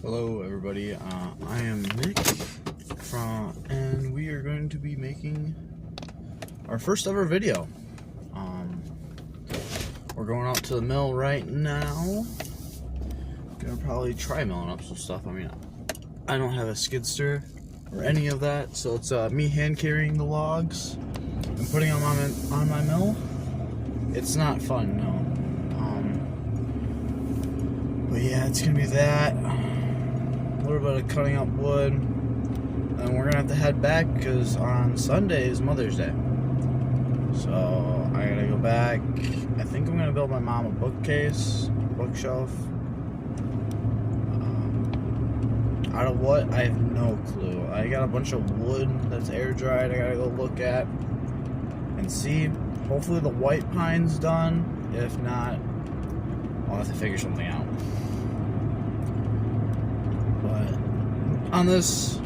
Hello everybody, I am Nick and we are going to be making our first ever video. We're going out to the mill right now. Gonna probably try milling up some stuff. I mean, I don't have a skid steer or any of that, so it's me hand carrying the logs and putting them on my mill. It's not fun, no. But yeah, it's gonna be that. A little bit of cutting up wood, and we're gonna have to head back because on Sunday is Mother's Day. So I gotta go back. I think I'm gonna build my mom a bookshelf. Out of what? I have no clue. I got a bunch of wood that's air dried. I gotta go look at and see. Hopefully the white pine's done. If not, I'll have to figure something out. But on this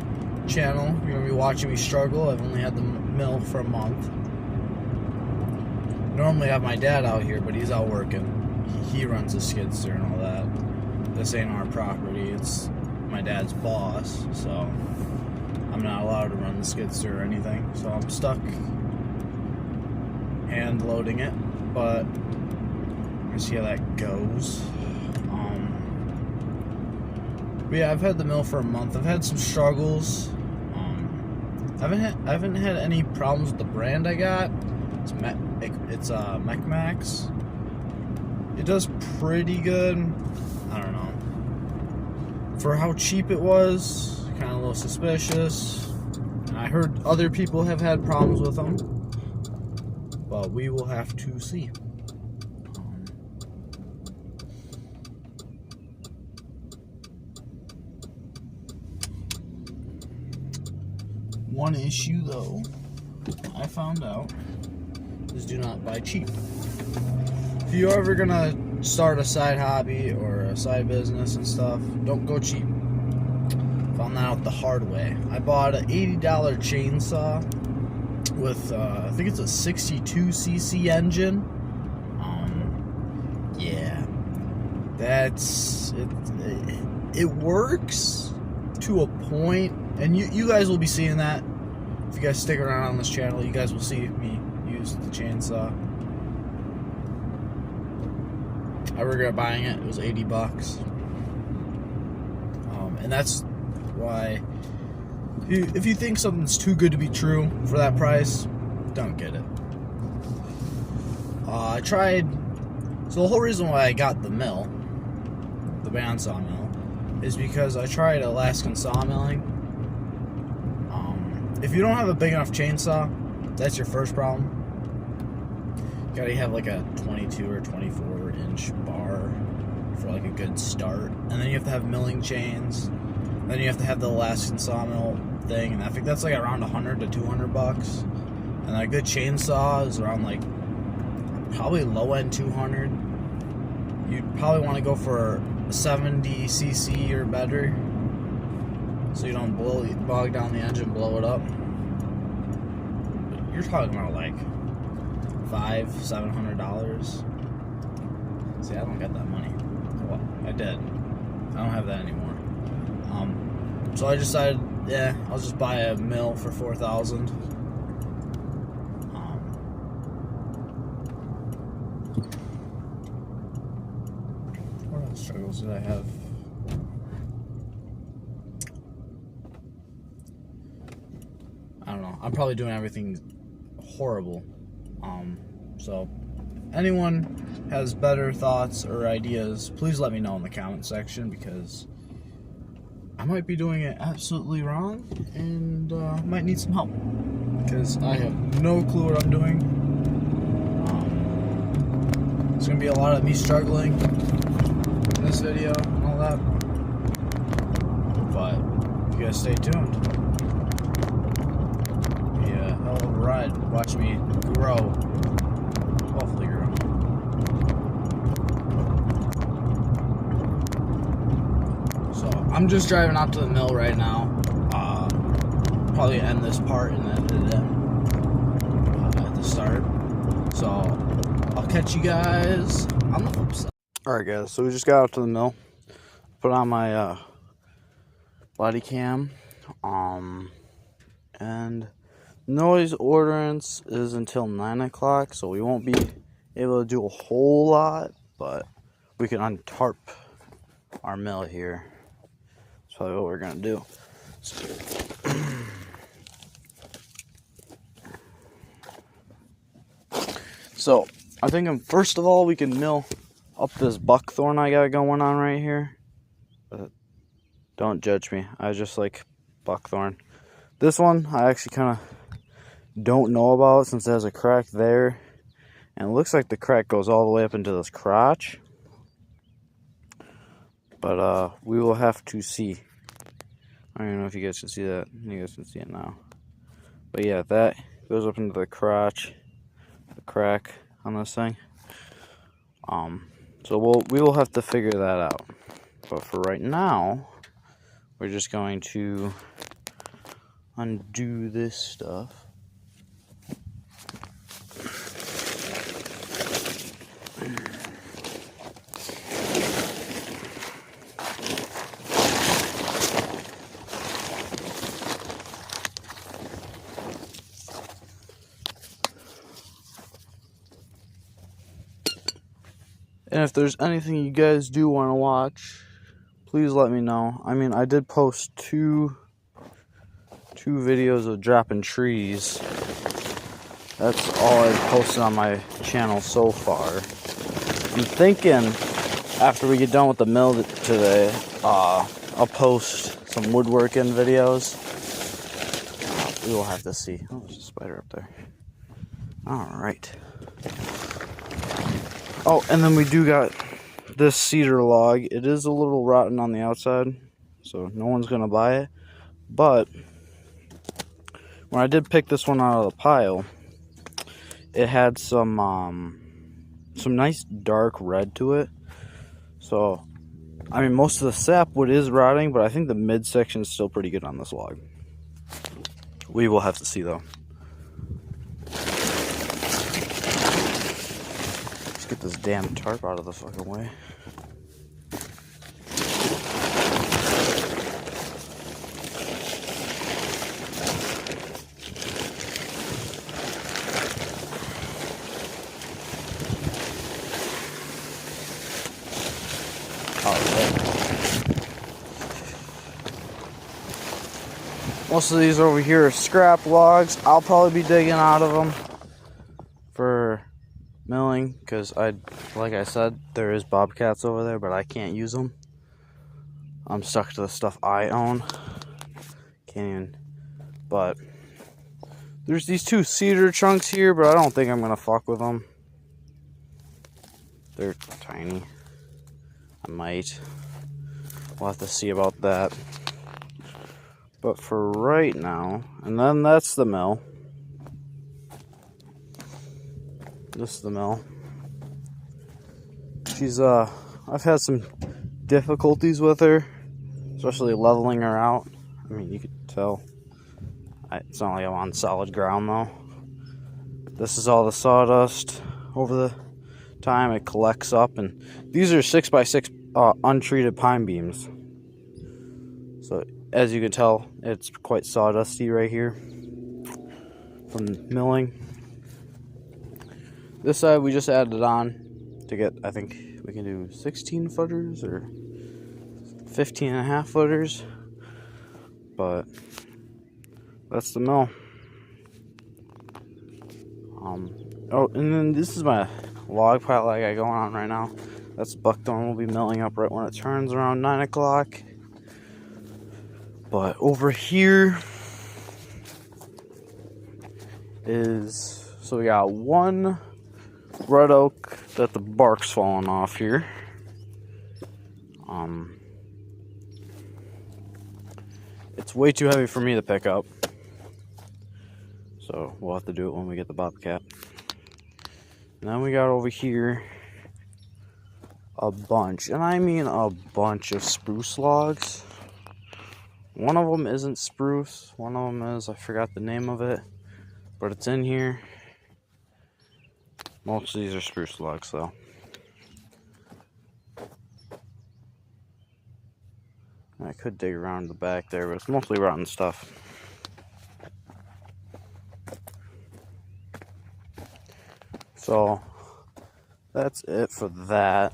channel, you're going to be watching me struggle. I've only had the mill for a month. Normally I have my dad out here, but he's out working. He runs a skid steer and all that. This ain't our property. It's my dad's boss, so I'm not allowed to run the skid steer or anything. So I'm stuck hand loading it, but we'll see how that goes. But yeah, I've had the mill for a month. I've had some struggles. I haven't had any problems with the brand I got. It's Mechmax. It does pretty good. I don't know. For how cheap it was, kind of a little suspicious. And I heard other people have had problems with them, but we will have to see. One issue, though, I found out is do not buy cheap. If you're ever gonna start a side hobby or a side business and stuff, don't go cheap. Found that out the hard way. I bought an $80 chainsaw with, I think it's a 62cc engine. Yeah, that's it. It works to a point, and you guys will be seeing that. If you guys stick around on this channel, you guys will see me use the chainsaw. I regret buying it. It was $80. And that's why, if you think something's too good to be true for that price, don't get it. I tried. So the whole reason why I got the mill, the bandsaw mill, is because I tried Alaskan sawmilling. If you don't have a big enough chainsaw, that's your first problem. You gotta have like a 22 or 24 inch bar for like a good start, and then you have to have milling chains. Then you have to have the Alaskan sawmill thing, and I think that's like around $100 to $200. And a good chainsaw is around like probably low end 200. You'd probably want to go for a 70cc or better, so you don't bog down the engine, blow it up. But you're talking about like $500-700. See, I don't get that money. Well, I did. I don't have that anymore. So I decided, yeah, I'll just buy a mill for $4,000. What else struggles did I have? I don't know. I'm probably doing everything horrible. So anyone has better thoughts or ideas, please let me know in the comment section, because I might be doing it absolutely wrong and might need some help, because I have no clue what I'm doing. It's gonna be a lot of me struggling in this video and all that, but you guys stay tuned. Yeah, hell of a ride. Watch me grow. Hopefully grow. So I'm just driving out to the mill right now. Probably end this part and then edit it at the start. So I'll catch you guys on the flip side. Alright guys, so we just got out to the mill. Put on my body cam. And noise ordinance is until 9 o'clock, so we won't be able to do a whole lot, but we can untarp our mill here. That's probably what we're gonna do. So I think first of all we can mill up this buckthorn I got going on right here. But don't judge me, I just like buckthorn. This one I actually kind of don't know about since there's a crack there, and it looks like the crack goes all the way up into this crotch. But we will have to see. I don't even know if you guys can see that. You guys can see it now. But yeah, that goes up into the crotch, the crack on this thing. So we will have to figure that out. But for right now, we're just going to undo this stuff. And if there's anything you guys do want to watch, please let me know. I mean, I did post two videos of dropping trees. That's all I've posted on my channel so far. I'm thinking after we get done with the mill today, I'll post some woodworking videos. We will have to see. Oh, there's a spider up there. Alright. Oh, and then we do got this cedar log. It is a little rotten on the outside, so no one's gonna buy it. But when I did pick this one out of the pile, it had some nice dark red to it. So, I mean, most of the sapwood is rotting, but I think the midsection is still pretty good on this log. We will have to see though. Get this damn tarp out of the fucking way. Most of these over here are scrap logs. I'll probably be digging out of them for milling, because like I said, there is bobcats over there, but I can't use them. I'm stuck to the stuff I own. Can't even. But there's these two cedar chunks here, but I don't think I'm gonna fuck with them. They're tiny. I might. We'll have to see about that. But for right now, and then that's the mill. This is the mill. She's I've had some difficulties with her, especially leveling her out. I mean, you could tell. It's not like I'm on solid ground though. This is all the sawdust over the time. It collects up, and these are 6x6 untreated pine beams. So as you can tell, it's quite sawdusty right here from milling. This side we just added on to get, I think we can do 16 footers or 15 and a half footers. But that's the mill. Oh, and then this is my log pile I got going on right now. That's buckthorn. We'll be milling up right when it turns around 9 o'clock. But over here is, so we got one red oak that the bark's falling off here. It's way too heavy for me to pick up, so we'll have to do it when we get the bobcat. And then we got over here a bunch, and I mean a bunch of spruce logs. One of them isn't spruce, one of them is, I forgot the name of it, but it's in here. Most of these are spruce logs though. I could dig around the back there, but it's mostly rotten stuff. So that's it for that.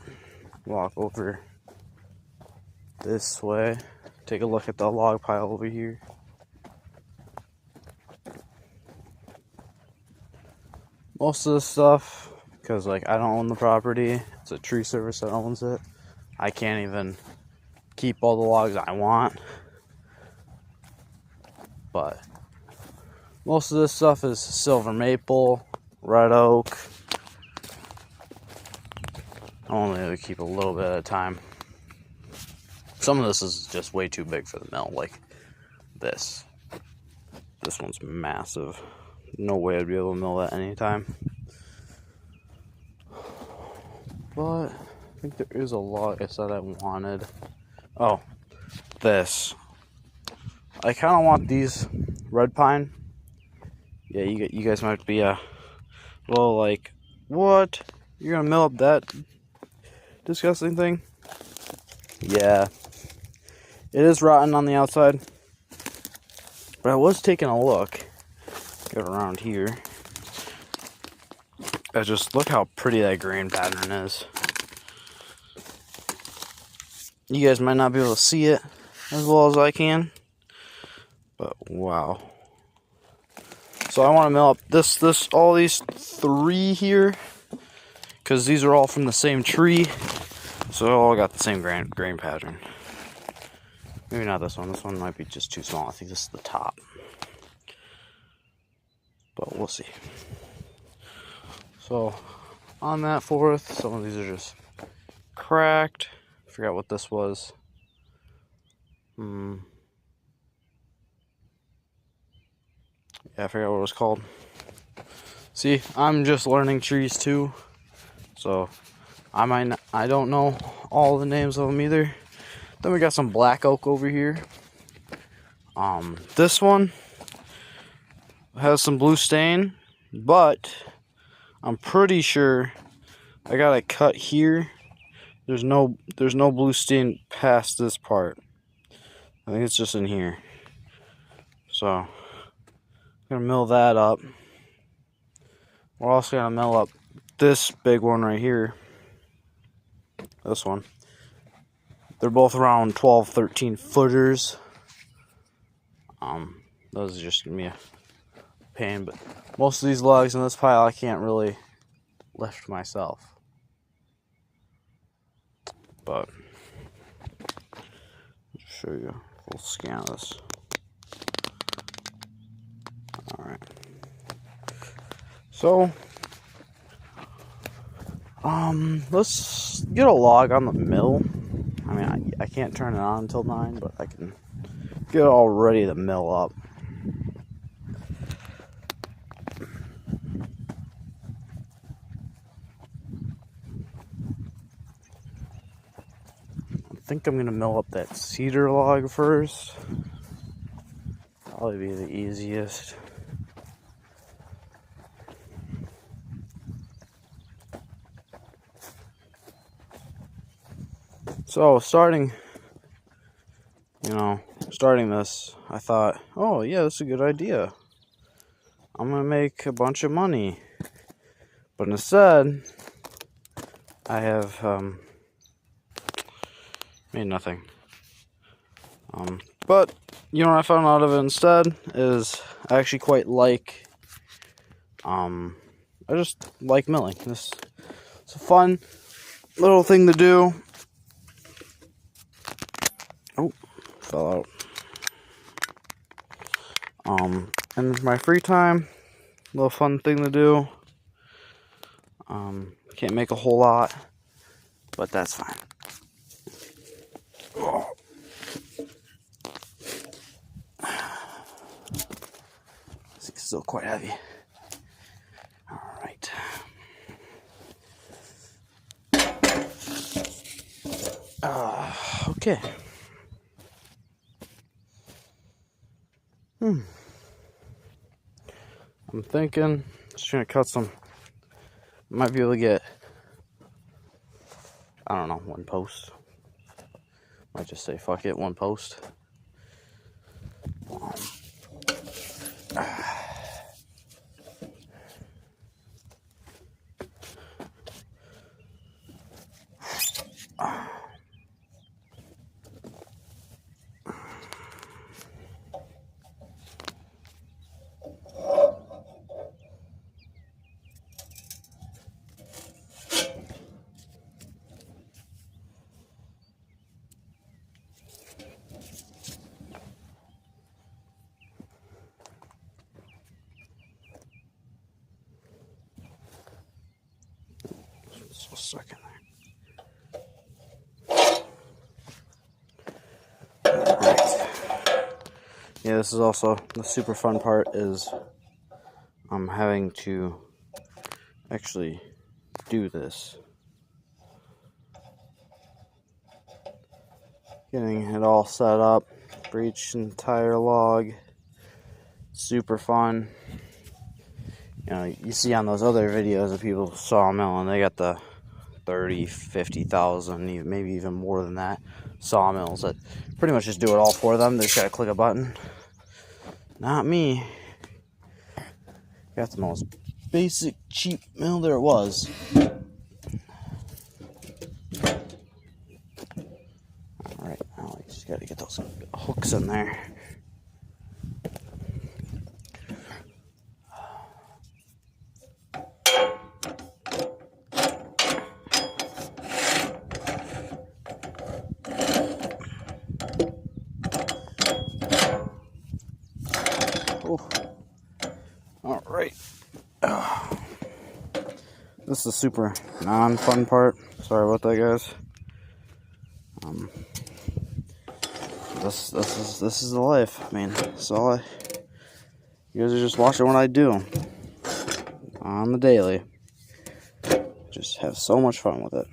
Walk over this way. Take a look at the log pile over here. Most of this stuff, because like I don't own the property, it's a tree service that owns it. I can't even keep all the logs I want. But most of this stuff is silver maple, red oak. I only really keep a little bit at a time. Some of this is just way too big for the mill, like this. This one's massive. No way I'd be able to mill that anytime. But I think there is a log I said I wanted. Oh, this. I kind of want these red pine. Yeah, you guys might be a little like, what? You're gonna mill up that disgusting thing? Yeah, it is rotten on the outside. But I was taking a look. Get around here. I just look how pretty that grain pattern is. You guys might not be able to see it as well as I can, but wow. So I want to mill up all these 3 here, because these are all from the same tree, so they all got the same grain pattern. Maybe not this one. This one might be just too small. I think this is the top, but we'll see. So on that 4th, some of these are just cracked. Forgot what this was. Yeah, I forgot what it was called. See, I'm just learning trees too, so I don't know all the names of them either. Then we got some black oak over here. This one has some blue stain, but I'm pretty sure I got it cut here. There's no blue stain past this part. I think it's just in here. So I'm gonna mill that up. We're also gonna mill up this big one right here. This one. They're both around 12, 13 footers. Those are just gonna be a pain, but most of these logs in this pile I can't really lift myself. But I'll show you a full scan of this. Alright. So let's get a log on the mill. I mean, I can't turn it on until 9, but I can get it all ready to mill up. I think I'm gonna mill up that cedar log first. Probably be the easiest. So starting this, I thought, oh yeah, that's a good idea. I'm gonna make a bunch of money. But instead, I have made nothing. But you know what I found out of it instead is I actually quite like. I just like milling. It's a fun little thing to do. Oh, fell out. And my free time, little fun thing to do. Can't make a whole lot, but that's fine. Oh. It's still quite heavy. All right. Okay. I'm thinking, just trying to cut some. Might be able to get, I don't know, 1 post. Might just say fuck it, one post. So stuck in there. Right. Yeah, this is also the super fun part is I'm having to actually do this. Getting it all set up for each entire log. Super fun. You know, you see on those other videos of people sawmill and they got the 30, 50,000, maybe even more than that sawmills that pretty much just do it all for them. They just gotta click a button. Not me. Got the most basic cheap mill there was. Alright, now we just gotta get those hooks in there. Oh. Alright. This is the super non-fun part. Sorry about that, guys. This is the life. I mean, you guys are just watching what I do on the daily. Just have so much fun with it.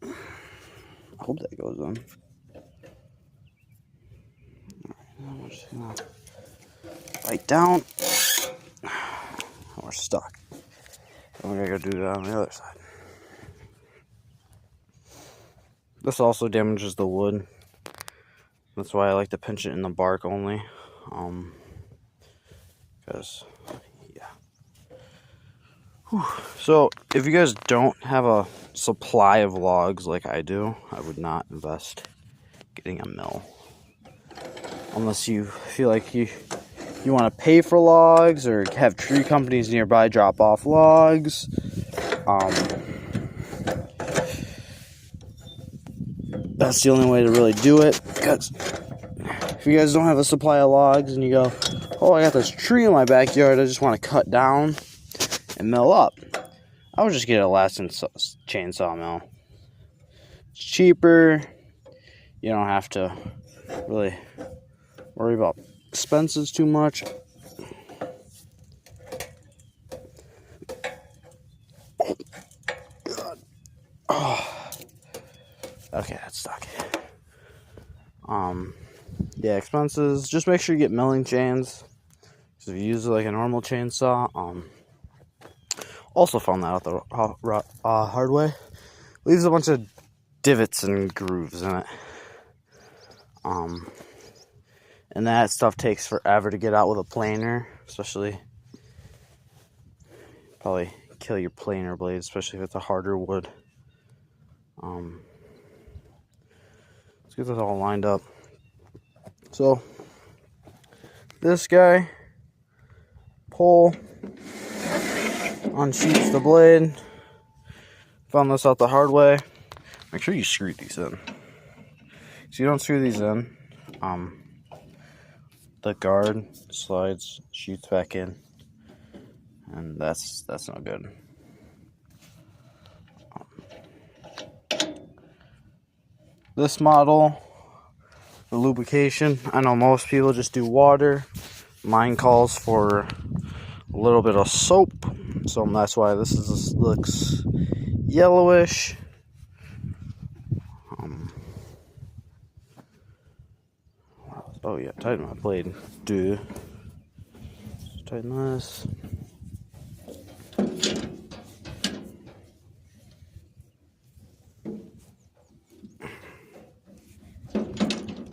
I hope that goes on. Alright, I'm just gonna bite down. We're stuck. And we're gonna go do that on the other side. This also damages the wood. That's why I like to pinch it in the bark only. Because, yeah. Whew. So, if you guys don't have a supply of logs like I do, I would not invest getting a mill. Unless you feel like you want to pay for logs or have tree companies nearby drop off logs. That's the only way to really do it, because if you guys don't have a supply of logs and you go, oh, I got this tree in my backyard I just want to cut down and mill up, I would just get a Lassen chainsaw mill. It's cheaper. You don't have to really worry about expenses too much. Oh, God. Oh. Okay, that's stuck. Yeah, expenses. Just make sure you get milling chains. Because if you use like a normal chainsaw, also found that out the hard way. Leaves a bunch of divots and grooves in it. And that stuff takes forever to get out with a planer, especially. Probably kill your planer blade, especially if it's a harder wood. Let's get this all lined up. So, this guy, pull, unsheaths the blade. Found this out the hard way. Make sure you screw these in. So you don't screw these in, the guard slides, shoots back in, and that's not good. This model, the lubrication, I know most people just do water. Mine calls for a little bit of soap, so that's why this looks yellowish. Oh yeah, tighten my blade, dude. Just tighten this.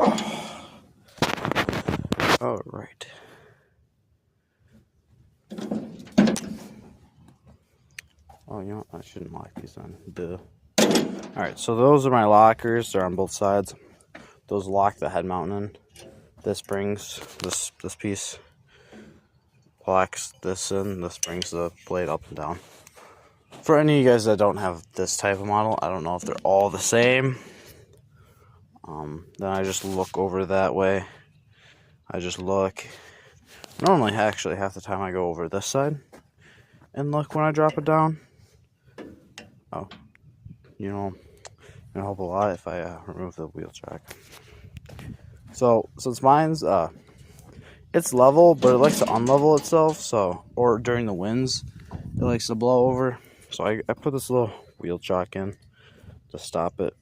All right. Oh, you know what? I shouldn't lock these on. Duh. All right, so those are my lockers. They're on both sides. Those lock the head mount in. This brings this piece locks this in. This brings the blade up and down. For any of you guys that don't have this type of model, I don't know if they're all the same. Then I just look over that way. I just look. Normally, actually, half the time I go over this side and look when I drop it down. Oh, you know, it'll help a lot if I remove the wheel track. So since mine's it's level, but it likes to unlevel itself. So, or during the winds, it likes to blow over. So I put this little wheel chock in to stop it.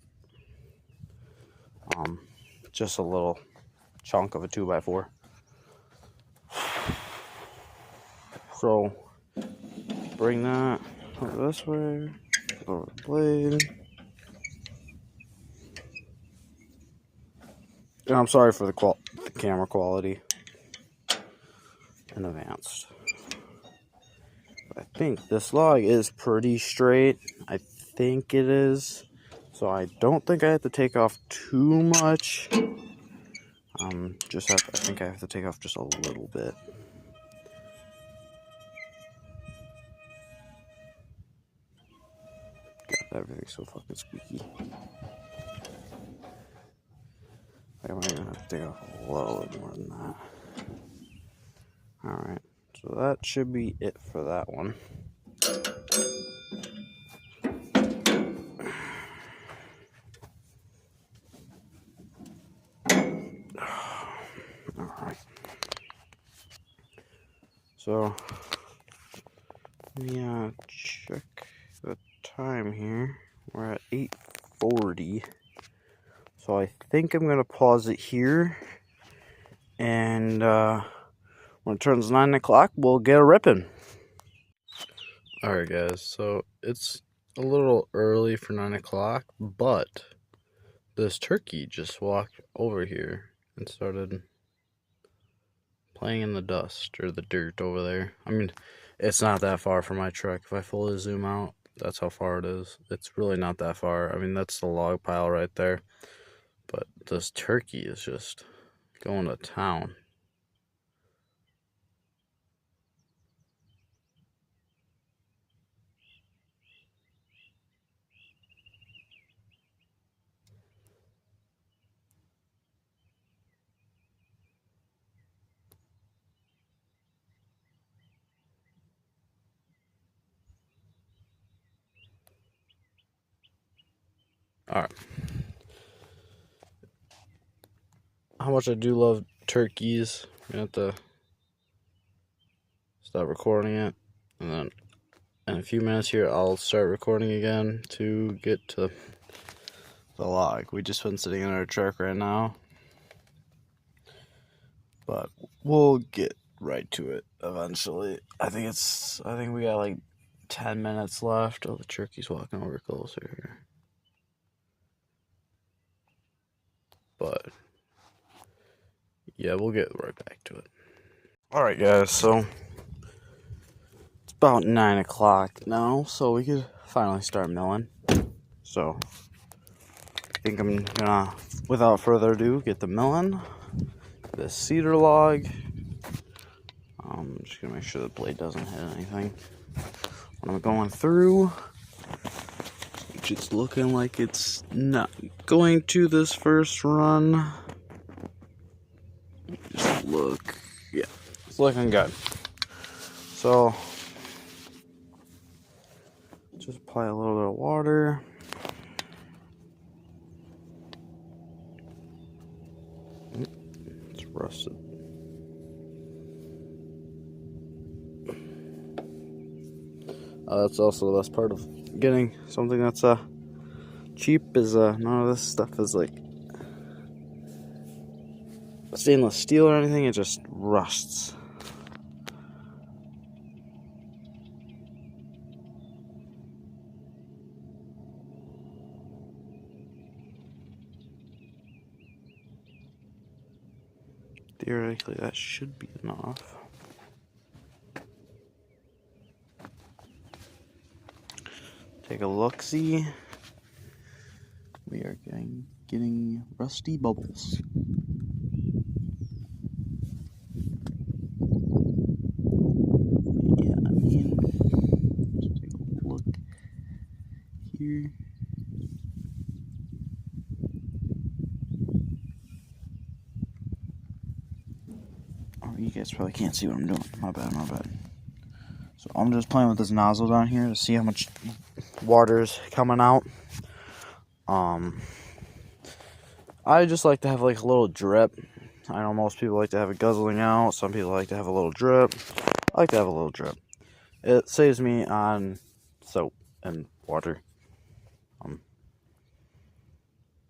Just a little chunk of a 2x4. So bring that over this way, over the blade. And I'm sorry for the camera quality in advance. I think this log is pretty straight. I think it is. So I don't think I have to take off too much. I think I have to take off just a little bit. God, everything's so fucking squeaky. I might even have to take off a little bit more than that. Alright, so that should be it for that one. Alright. So, let me check the time here. We're at 8:40. So I think I'm going to pause it here. And when it turns 9 o'clock, we'll get a ripping. Alright guys, so it's a little early for 9 o'clock, but this turkey just walked over here and started playing in the dust or the dirt over there. I mean, it's not that far from my truck. If I fully zoom out, that's how far it is. It's really not that far. I mean, that's the log pile right there. But this turkey is just going to town. Alright. How much I do love turkeys. I'm gonna have to stop recording it, and then in a few minutes here I'll start recording again to get to the log. We just been sitting in our truck right now, but we'll get right to it eventually. I think we got like 10 minutes left. Oh, the turkey's walking over closer here. But yeah, we'll get right back to it. Alright guys, so it's about 9 o'clock now, so we could finally start milling. So I think I'm gonna, without further ado, get the milling. This cedar log. I'm just gonna make sure the blade doesn't hit anything when I'm going through, which it's looking like it's not going to this first run. Just look, yeah, it's looking good. So just apply a little bit of water. It's rusted. That's also the best part of getting something that's cheap is none of this stuff is like stainless steel or anything. It just rusts. Theoretically, that should be enough. Take a look-see. We are getting rusty bubbles. Yeah, I mean, let's take a look here. Oh, you guys probably can't see what I'm doing. My bad. So I'm just playing with this nozzle down here to see how much water's coming out. I just like to have like a little drip. I know most people like to have it guzzling out. Some people like to have a little drip. I like to have a little drip. It saves me on soap and water.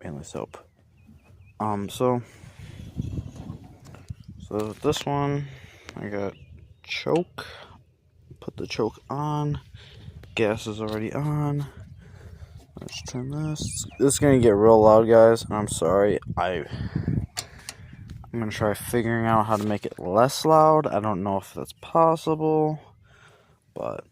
Mainly soap. So this one, I got choke. Put the choke on. Gas is already on. Let's turn this. This is gonna get real loud, guys. I'm sorry. I'm gonna try figuring out how to make it less loud. I don't know if that's possible, but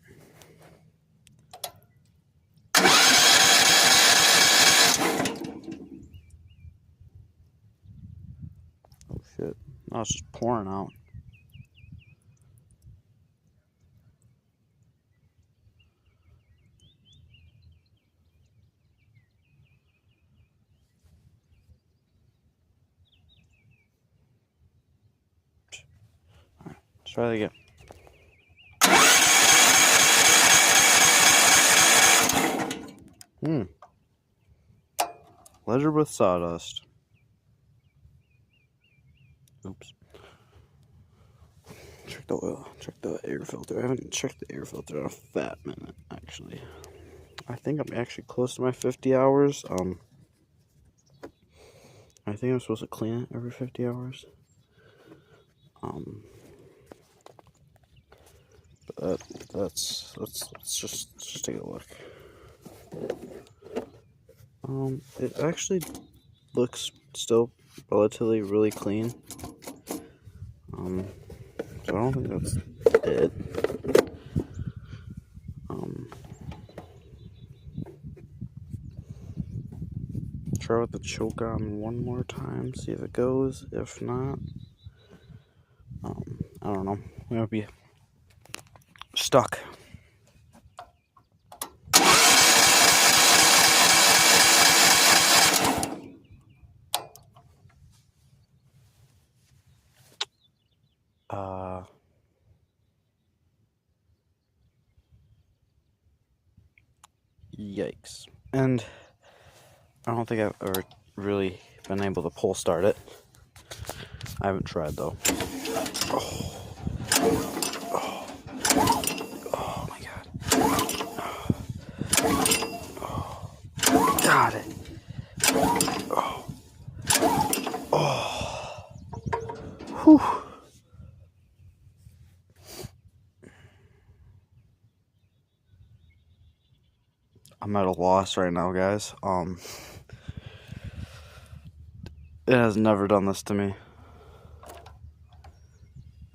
oh shit! No, it's just pouring out. Alright, let's try that again. Ledger with sawdust. Oops. Check the oil. Check the air filter. I haven't checked the air filter in a fat minute, actually. I think I'm actually close to my 50 hours. I think I'm supposed to clean it every 50 hours. But let's just take a look. It actually looks still relatively really clean. So I don't think that's it. Try with the choke on one more time, see if it goes. If not, I don't know. We might be stuck. Yikes. And I don't think I've ever really been able to pull start it. I haven't tried though. Oh my god. Got it. Whew. I'm at a loss right now, guys. It has never done this to me.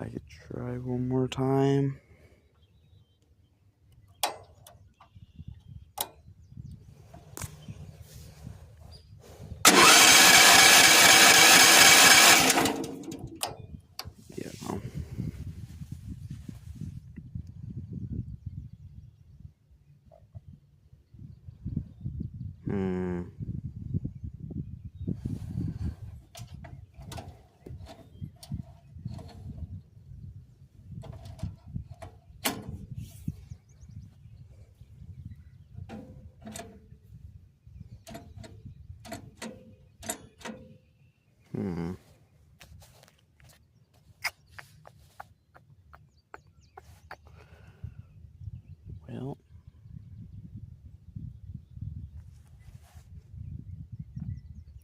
I could try one more time. Yeah, no. Well,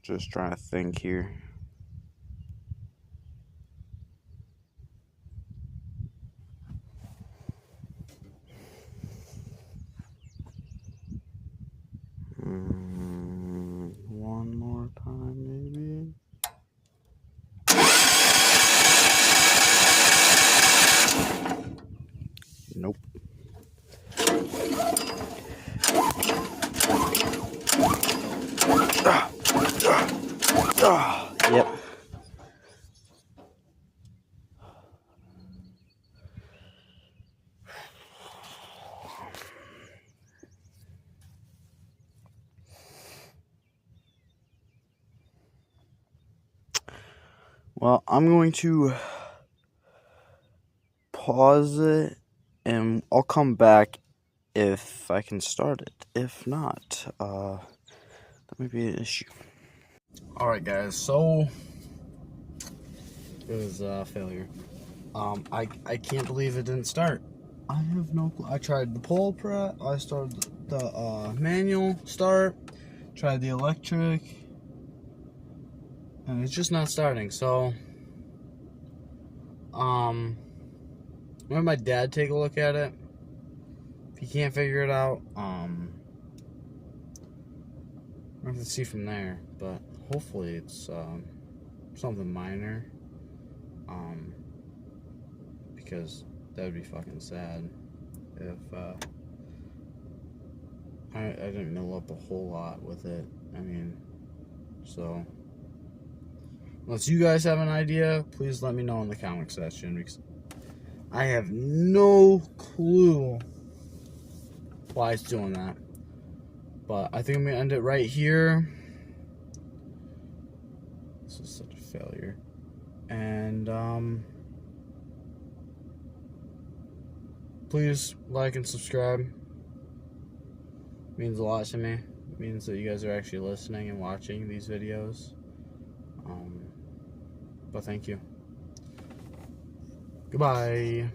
just trying to think here. One more time, maybe. Yep. Well, I'm going to pause it, and I'll come back if I can start it. If not, that might be an issue. Alright guys, so it was a failure. I can't believe it didn't start. I have no clue. I tried the pull press, I started the manual start, tried the electric, and it's just not starting. So I'm gonna have my dad take a look at it. If he can't figure it out, we'll have to see from there. But hopefully it's something minor. Because that would be fucking sad if I didn't mill up a whole lot with it. I mean, so unless you guys have an idea, please let me know in the comment section, because I have no clue why it's doing that. But I think I'm gonna end it right here. This is such a failure. And please like and subscribe. It means a lot to me. It means that you guys are actually listening and watching these videos. But thank you. Goodbye.